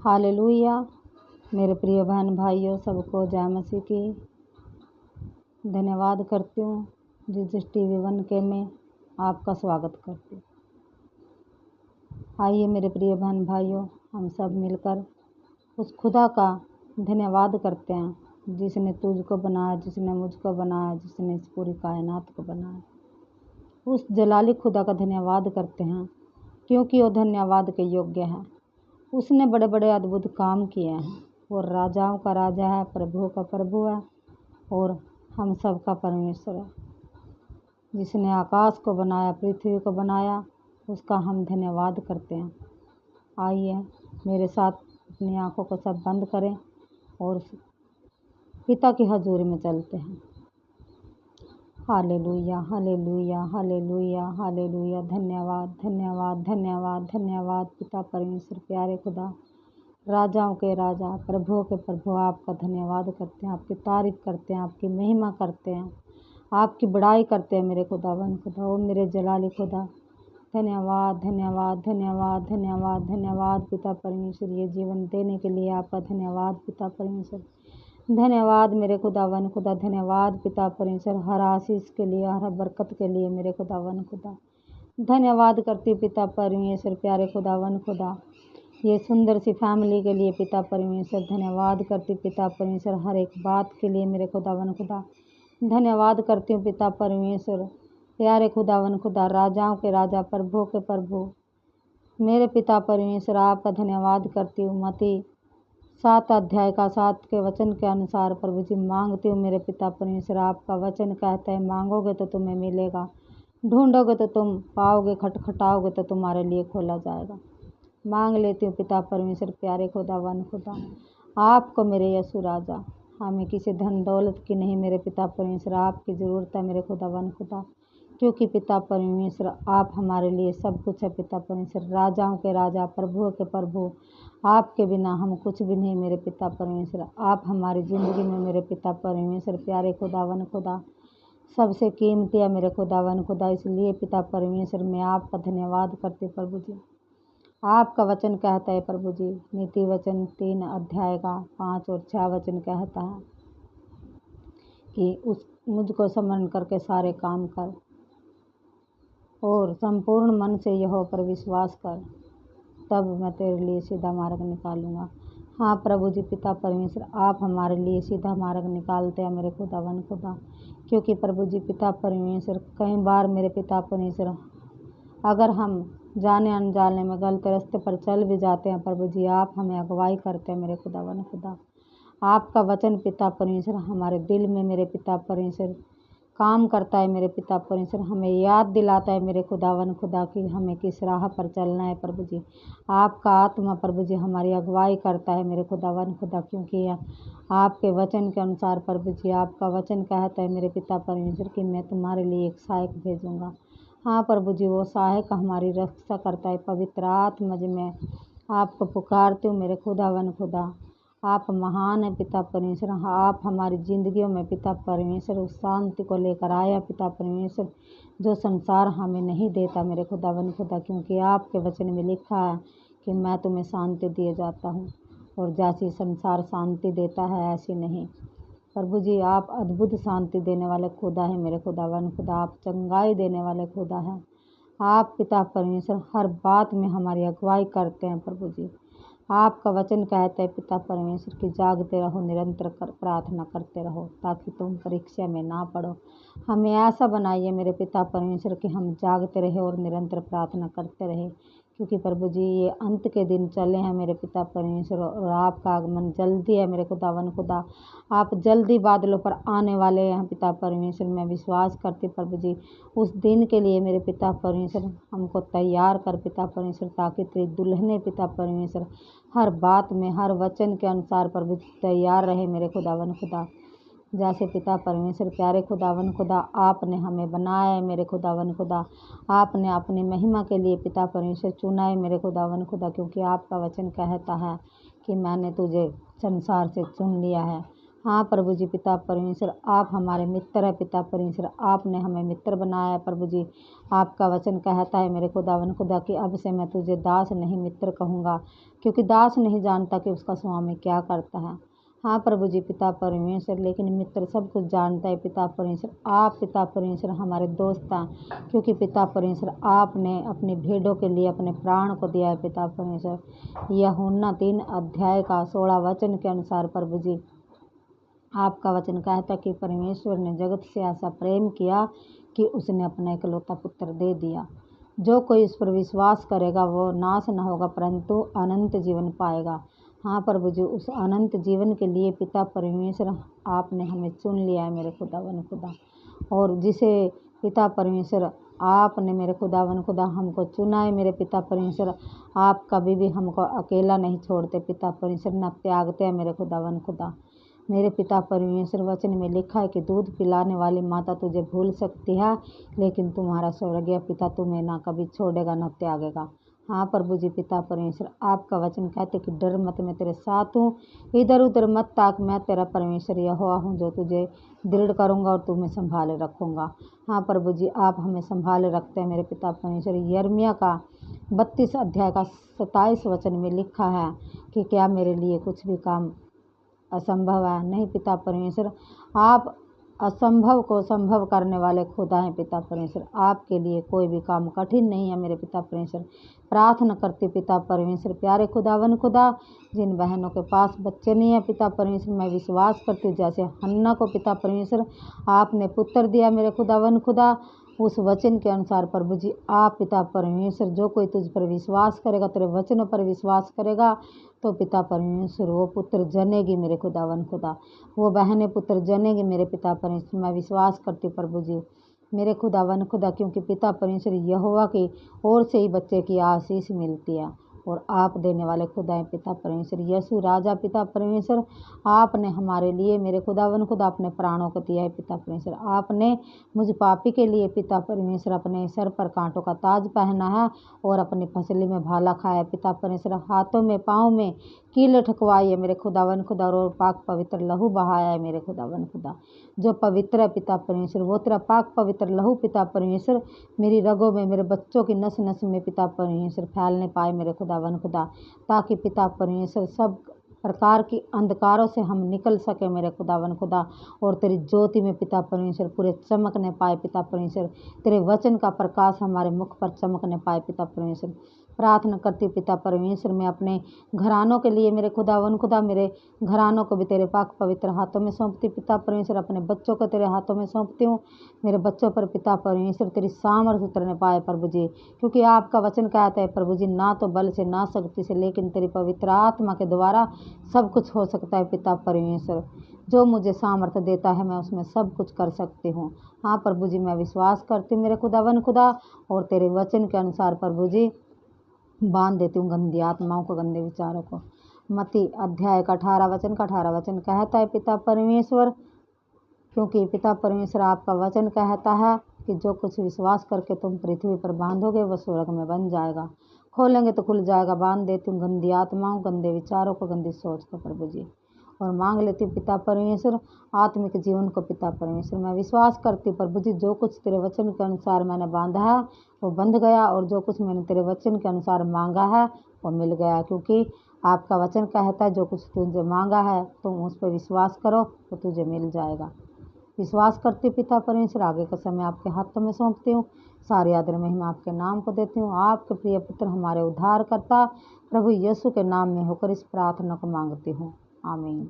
Hallelujah. मेरे प्रिय बहन भाइयों, सबको जय मसीह की। धन्यवाद करती हूँ जीसस टीवी 1 के में आपका स्वागत करती हूँ। आइए मेरे प्रिय बहन भाइयों, हम सब मिलकर उस खुदा का धन्यवाद करते हैं जिसने तुझको बनाया, जिसने मुझको बनाया, जिसने इस पूरी कायनात को बनाया। उस जलाली खुदा का धन्यवाद करते हैं क्योंकि वो धन्यवाद के योग्य है। उसने बड़े बड़े अद्भुत काम किए हैं। वो राजाओं का राजा है, प्रभुओं का प्रभु है और हम सब का परमेश्वर है। जिसने आकाश को बनाया, पृथ्वी को बनाया, उसका हम धन्यवाद करते हैं। आइए मेरे साथ अपनी आंखों को सब बंद करें और पिता की हजूरी में चलते हैं। Hallelujah, hallelujah, hallelujah, hallelujah. धन्यवाद, धन्यवाद, धन्यवाद, धन्यवाद पिता परमेश्वर, प्यारे खुदा, राजाओं के राजा, प्रभुओं के प्रभु, आपका धन्यवाद करते हैं, आपकी तारीफ करते हैं, आपकी महिमा करते हैं, आपकी बड़ाई करते हैं मेरे खुदावन खुदा, ओ मेरे जलाली खुदा। धन्यवाद, धन्यवाद, धन्यवाद, धन्यवाद, धन्यवाद पिता परमेश्वर, ये जीवन देने के लिए आपका धन्यवाद पिता परमेश्वर। धन्यवाद मेरे खुदावन खुदा, धन्यवाद पिता परमेश्वर, हर आशीष के लिए, हर बरकत के लिए मेरे खुदावन खुदा। धन्यवाद करती पिता परमेश्वर, प्यारे खुदावन खुदा, ये सुंदर सी फैमिली के लिए पिता परमेश्वर। धन्यवाद करती पिता परमेश्वर, हर एक बात के लिए मेरे खुदावन खुदा। धन्यवाद करती हूँ पिता परमेश्वर, प्यारे खुदावन खुदा, राजाओं के राजा, प्रभुओं के प्रभु, मेरे पिता परमेश्वर, आपका धन्यवाद करती हूँ। मती 7 अध्याय का 7 के वचन के अनुसार प्रभु जी मांगती हूँ मेरे पिता परमेश्वर। आपका वचन कहता है, मांगोगे तो तुम्हें मिलेगा, ढूंढोगे तो तुम पाओगे, खटखटाओगे तो तुम्हारे लिए खोला जाएगा। मांग लेती हूँ पिता परमेश्वर, प्यारे खुदावन खुदा, आपको मेरे यीशु राजा। हमें किसी धन दौलत की नहीं मेरे पिता परमेश्वर, आपकी ज़रूरत है मेरे खुदावन खुदा, क्योंकि पिता परमेश्वर आप हमारे लिए सब कुछ है पिता परमेश्वर। राजाओं के राजा, प्रभुओं के प्रभु, आपके बिना हम कुछ भी नहीं मेरे पिता परमेश्वर। आप हमारी ज़िंदगी में मेरे पिता परमेश्वर, प्यारे खुदावन खुदा, सबसे कीमती है मेरे खुदावन खुदा। इसलिए पिता परमेश्वर मैं आपका धन्यवाद करती प्रभु जी। आपका वचन कहता है प्रभु जी, नीति वचन 3 अध्याय का 5 और 6 वचन कहता है कि उस मुझको स्मरण करके सारे काम कर और संपूर्ण मन से यहोवा पर विश्वास कर, तब मैं तेरे लिए सीधा मार्ग निकालूंगा। हाँ प्रभु जी पिता परमेश्वर, आप हमारे लिए सीधा मार्ग निकालते हैं मेरे खुदावन खुदा, क्योंकि प्रभु जी पिता परमेश्वर कई बार मेरे पिता परमेश्वर अगर हम जाने अनजाने में गलत रास्ते पर चल भी जाते हैं प्रभु जी, आप हमें अगुवाई करते हैं मेरे खुदावन खुदा। आपका वचन पिता परमेश्वर हमारे दिल में मेरे पिता परमेश्वर काम करता है मेरे पिता परमेश्वर, हमें याद दिलाता है मेरे खुदावन खुदा कि हमें किस राह पर चलना है प्रभु जी। आपका आत्मा प्रभु जी हमारी अगुवाई करता है मेरे खुदावन खुदा, क्योंकि आपके वचन के अनुसार प्रभु जी आपका वचन कहता है मेरे पिता परमेश्वर कि मैं तुम्हारे लिए एक सहायक भेजूँगा। हाँ प्रभु जी, वो सहायक हमारी रक्षा करता है। पवित्र आत्मा जी मैं आपको पुकारती हूँ मेरे खुदावन खुदा, आप महान है पिता परमेश्वर। आप हमारी ज़िंदगियों में पिता परमेश्वर उस शांति को लेकर आया पिता परमेश्वर, जो संसार हमें नहीं देता मेरे खुदावन खुदा, क्योंकि आपके वचन में लिखा है कि मैं तुम्हें शांति दिए जाता हूँ और जैसी संसार शांति देता है ऐसी नहीं। प्रभु जी आप अद्भुत शांति देने वाले खुदा है मेरे खुदावन खुदा, आप चंगाई देने वाले खुदा हैं। आप पिता परमेश्वर हर बात में हमारी अगुवाई करते हैं प्रभु जी। आपका वचन कहता है पिता परमेश्वर कि जागते रहो, निरंतर प्रार्थना करते रहो, ताकि तुम परीक्षा में ना पड़ो। हमें ऐसा बनाइए मेरे पिता परमेश्वर कि हम जागते रहे और निरंतर प्रार्थना करते रहे, क्योंकि प्रभु जी ये अंत के दिन चले हैं मेरे पिता परमेश्वर और आपका आगमन जल्दी है मेरे खुदावन खुदा। आप जल्दी बादलों पर आने वाले हैं पिता परमेश्वर, मैं विश्वास करती प्रभु जी। उस दिन के लिए मेरे पिता परमेश्वर हमको तैयार कर पिता परमेश्वर, ताकि तेरी दुल्हने पिता परमेश्वर हर बात में, हर वचन के अनुसार प्रभु तैयार रहे मेरे खुदावन खुदा। जैसे पिता परमेश्वर प्यारे खुदावन खुदा आपने हमें बनाया है मेरे खुदावन खुदा, आपने अपनी महिमा के लिए पिता परमेश्वर चुना है मेरे खुदावन खुदा, क्योंकि आपका वचन कहता है कि मैंने तुझे संसार से चुन लिया है। हाँ प्रभु जी पिता परमेश्वर, आप हमारे मित्र है पिता परमेश्वर, आपने हमें मित्र बनाया है प्रभु जी। आपका वचन कहता है मेरे खुदावन खुदा कि अब से मैं तुझे दास नहीं मित्र कहूँगा, क्योंकि दास नहीं जानता कि उसका स्वामी क्या करता है। हाँ प्रभु जी पिता परमेश्वर, लेकिन मित्र सब कुछ जानता है पिता परमेश्वर। आप पिता परमेश्वर हमारे दोस्त हैं, क्योंकि पिता परमेश्वर आपने अपनी भेड़ों के लिए अपने प्राण को दिया है पिता परमेश्वर। यूहन्ना 3 अध्याय का 16 वचन के अनुसार प्रभु जी आपका वचन कहता है कि परमेश्वर ने जगत से ऐसा प्रेम किया कि उसने अपना इकलौता पुत्र दे दिया। जो कोई इस पर विश्वास करेगा वो नाश न होगा परंतु अनंत जीवन पाएगा। हाँ प्रभु जी, उस अनंत जीवन के लिए पिता परमेश्वर आपने हमें चुन लिया है मेरे खुदावन खुदा, और जिसे पिता परमेश्वर आपने मेरे खुदावन खुदा हमको चुना है मेरे पिता परमेश्वर। आप कभी भी हमको अकेला नहीं छोड़ते पिता परमेश्वर, न त्यागते हैं मेरे खुदावन खुदा। मेरे पिता परमेश्वर वचन में लिखा है कि दूध पिलाने वाली माता तुझे भूल सकती है, लेकिन तुम्हारा स्वर्गीय पिता तुम्हें ना कभी छोड़ेगा न त्यागेगा। हाँ प्रभु जी पिता परमेश्वर, आपका वचन कहते कि डर मत, मैं तेरे साथ हूँ, इधर उधर मत ताक, मैं तेरा परमेश्वर यहोवा हूँ जो तुझे दृढ़ करूँगा और तुम्हें संभाले रखूँगा। हाँ प्रभु जी, आप हमें संभाले रखते हैं मेरे पिता परमेश्वर। यिर्मयाह का 32 अध्याय का 27 वचन में लिखा है कि क्या मेरे लिए कुछ भी काम असंभव है? नहीं पिता परमेश्वर, आप असंभव को संभव करने वाले खुदा हैं पिता परमेश्वर। आपके लिए कोई भी काम कठिन नहीं है मेरे पिता परमेश्वर। प्रार्थना करती पिता परमेश्वर, प्यारे खुदावन खुदा, जिन बहनों के पास बच्चे नहीं है पिता परमेश्वर, मैं विश्वास करती हूँ जैसे हन्ना को पिता परमेश्वर आपने पुत्र दिया मेरे खुदावन खुदा, उस वचन के अनुसार प्रभु जी आप पिता परमेश्वर, जो कोई तुझ पर विश्वास करेगा, तेरे वचनों पर विश्वास करेगा, तो पिता परमेश्वर वो पुत्र जनेगी मेरे खुदावन खुदा, वो बहनें पुत्र जनेगी मेरे पिता परमेश्वर। मैं विश्वास करती हूँ प्रभु जी मेरे खुदावन खुदा, क्योंकि पिता परमेश्वर यहोवा की ओर से ही बच्चे की आशीष मिलती है, और आप देने वाले खुदा हैं पिता परमेश्वर। यीशु राजा पिता परमेश्वर, आपने हमारे लिए मेरे खुदावन खुदा अपने प्राणों को दिया है पिता परमेश्वर। आपने मुझ पापी के लिए पिता परमेश्वर अपने सर पर कांटों का ताज पहना है और अपनी फसली में भाला खाया है पिता परमेश्वर। हाथों में पाँव में कील ठुकवाई है मेरे खुदावन खुदा, और पाक पवित्र लहू बहाया है मेरे खुदावन खुदा। जो पवित्र है पिता परमेश्वर, वो तेरा पाक पवित्र लहू पिता परमेश्वर मेरी रगों में, मेरे बच्चों की नस नस में पिता परमेश्वर फैलने पाए मेरे खुदावन खुदा, ताकि पिता परमेश्वर सब प्रकार की अंधकारों से हम निकल सके मेरे खुदावन खुदा, और तेरी ज्योति में पिता परमेश्वर पूरे चमकने पाए पिता परमेश्वर। तेरे वचन का प्रकाश हमारे मुख पर चमकने पाए पिता परमेश्वर। प्रार्थना करती पिता परमेश्वर, मैं अपने घरानों के लिए मेरे खुदावन खुदा, मेरे घरानों को भी तेरे पाक पवित्र हाथों में सौंपती पिता परमेश्वर। अपने बच्चों को तेरे हाथों में सौंपती हूँ। मेरे बच्चों पर पिता परमेश्वर तेरी सामर्थ उतरने पाए प्रभु जी, क्योंकि आपका वचन कहता है प्रभु जी, ना तो बल से ना शक्ति से, लेकिन तेरी पवित्र आत्मा के द्वारा सब कुछ हो सकता है पिता परमेश्वर। जो मुझे सामर्थ्य देता है मैं उसमें सब कुछ कर सकती हूँ। हाँ प्रभु जी, मैं विश्वास करती हूँ मेरे खुदावन खुदा, और तेरे वचन के अनुसार प्रभु जी बांध देती हूँ गंदी आत्माओं को, गंदे विचारों को। मत्ती अध्याय का 18 वचन कहता है पिता परमेश्वर, क्योंकि पिता परमेश्वर आपका वचन कहता है कि जो कुछ विश्वास करके तुम पृथ्वी पर बांधोगे वो स्वर्ग में बन जाएगा, खोलेंगे तो खुल जाएगा। बांध देती हूँ गंदी आत्माओं, गंदे विचारों को, गंदी सोच को प्रभु जी, और मांग लेती हूँ पिता परमेश्वर आत्मिक जीवन को पिता परमेश्वर। मैं विश्वास करती हूँ प्रभु जी, जो कुछ तेरे वचन के अनुसार मैंने बांधा है वो बंध गया, और जो कुछ मैंने तेरे वचन के अनुसार मांगा है वो मिल गया, क्योंकि आपका वचन कहता है जो कुछ तुझे मांगा है तुम उस पर विश्वास करो तो तुझे मिल जाएगा। विश्वास करती पिता परमेश्वर, आगे का समय आपके हाथों में सौंपती हूँ। सारी आदर महिमा आपके नाम को देती हूँ। आपके प्रिय पुत्र हमारे उद्धारकर्ता प्रभु यीशु के नाम में होकर इस प्रार्थना को मांगती हूँ, आमीन।